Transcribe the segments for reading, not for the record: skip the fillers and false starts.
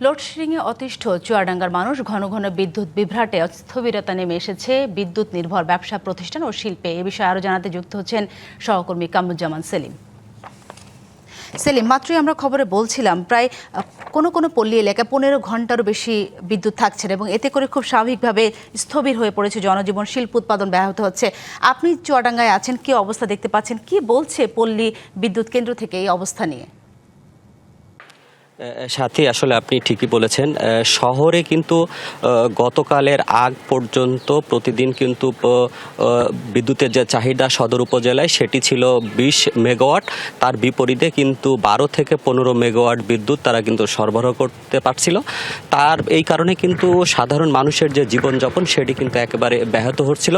লোডশেডিংয়ে অতিষ্ঠ চুয়াডাঙ্গার মানুষ ঘন ঘন বিদ্যুৎ বিভ্রাটে স্থবিরতা নেমে এসেছে বিদ্যুৎ নির্ভর ব্যবসা প্রতিষ্ঠান ও শিল্পে। এ বিষয়ে আরও জানাতে যুক্ত হচ্ছেন সহকর্মী কামরুজ্জামান সেলিম। সেলিম, মাত্রই আমরা খবরে বলছিলাম প্রায় কোনো পল্লী এলাকায় 15 ঘন্টারও বেশি বিদ্যুৎ থাকছে এবং এতে করে খুব স্বাভাবিকভাবে স্থবির হয়ে পড়েছে জনজীবন, শিল্প উৎপাদন ব্যাহত হচ্ছে। আপনি চুয়াডাঙ্গায় আছেন, কি অবস্থা দেখতে পাচ্ছেন? কি বলছে পল্লী বিদ্যুৎ কেন্দ্র থেকে এই অবস্থা নিয়ে? সাথী, আসলে আপনি ঠিকই বলেছেন। শহরে কিন্তু গতকালের আগ পর্যন্ত প্রতিদিন কিন্তু বিদ্যুতের যে চাহিদা সদর উপজেলায় সেটি ছিল 20 মেগাওয়াট। তার বিপরীতে কিন্তু 12 থেকে 15 মেগাওয়াট বিদ্যুৎ তারা কিন্তু সরবরাহ করতে পারছিল। তার এই কারণে কিন্তু সাধারণ মানুষের যে জীবনযাপন সেটি কিন্তু একেবারে ব্যাহত হচ্ছিল।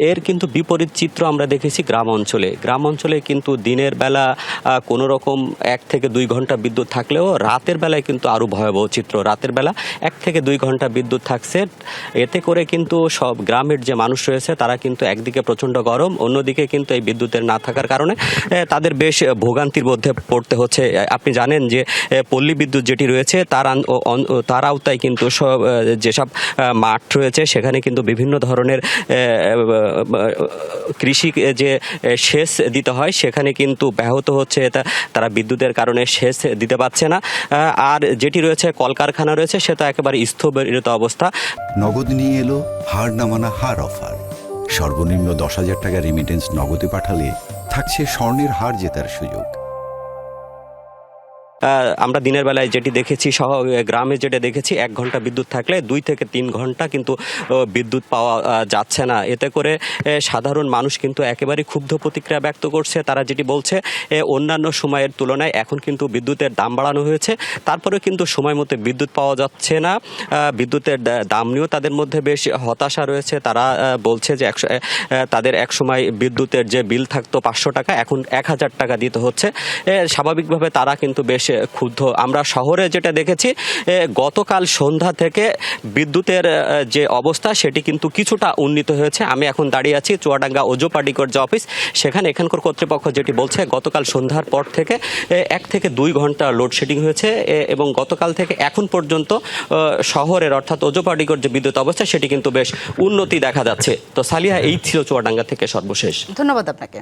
এর কিন্তু বিপরীত চিত্র আমরা দেখেছি গ্রাম অঞ্চলে কিন্তু দিনের বেলা কোনো রকম 1 থেকে 2 ঘন্টা বিদ্যুৎ থাকলেও রাতের বেলায় কিন্তু আরো ভয়াবহ চিত্র। রাতের বেলা 1 থেকে 2 ঘন্টা বিদ্যুৎ থাকছে। এতে করে কিন্তু সব গ্রামের যে মানুষ রয়েছে তারা কিন্তু একদিকে প্রচন্ড গরম, অন্যদিকে কিন্তু এই বিদ্যুতের না থাকার কারণে তাদের বেশ ভোগান্তির মধ্যে পড়তে হচ্ছে। আপনি জানেন যে পল্লী বিদ্যুৎ যেটি রয়েছে তার আওতায় কিন্তু যেসব মাঠ রয়েছে সেখানে কিন্তু বিভিন্ন ধরনের কৃষি যে সেচ দিতে হয় সেখানে কিন্তু ব্যাহত হচ্ছে। তারা বিদ্যুতের কারণে সেচ দিতে পারছে না। আর যেটি রয়েছে কলকারখানা রয়েছে সেটা একেবারে স্থবির অবস্থা। নগদ নিয়ে এলো হার না মানা হার অফার। সর্বনিম্ন 10,000 টাকা রেমিটেন্স নগদে পাঠালে থাকছে স্বর্ণের হার জেতার সুযোগ। আমরা দিনের বেলায় যেটি দেখেছি, গ্রামে যেটা দেখেছি, 1 ঘন্টা বিদ্যুৎ থাকলে 2 থেকে 3 ঘন্টা কিন্তু বিদ্যুৎ পাওয়া যাচ্ছে না। এতে করে সাধারণ মানুষ কিন্তু একেবারে ক্ষুব্ধ প্রতিক্রিয়া ব্যক্ত করছে। তারা যেটি বলছে, অন্যান্য সময়ের তুলনায় এখন কিন্তু বিদ্যুতের দাম বাড়ানো হয়েছে, তারপরেও কিন্তু সময় মতো বিদ্যুৎ পাওয়া যাচ্ছে না। বিদ্যুতের দাম নিয়েও তাদের মধ্যে বেশ হতাশা রয়েছে। তারা বলছে যে তাদের এক সময় বিদ্যুতের যে বিল থাকতো 500 টাকা, এখন 1000 টাকা দিতে হচ্ছে। স্বাভাবিকভাবে তারা কিন্তু বেশ ক্ষুব্ধ। আমরা শহরে যেটা দেখেছি, গতকাল সন্ধ্যা থেকে বিদ্যুতের যে অবস্থা সেটি কিন্তু কিছুটা উন্নীত হয়েছে। আমি এখন দাঁড়িয়ে আছি চুয়াডাঙ্গা ওজোপাডিকর যে অফিস, সেখানে এখানকার কর্তৃপক্ষ যেটি বলছে গতকাল সন্ধ্যার পর থেকে 1 থেকে 2 ঘন্টা লোডশেডিং হয়েছে এবং গতকাল থেকে এখন পর্যন্ত শহরের অর্থাৎ ওজোপাডিকর যে বিদ্যুৎ অবস্থা সেটি কিন্তু বেশ উন্নতি দেখা যাচ্ছে। তো সালিহা, এই ছিল চুয়াডাঙ্গা থেকে সর্বশেষ। ধন্যবাদ আপনাকে।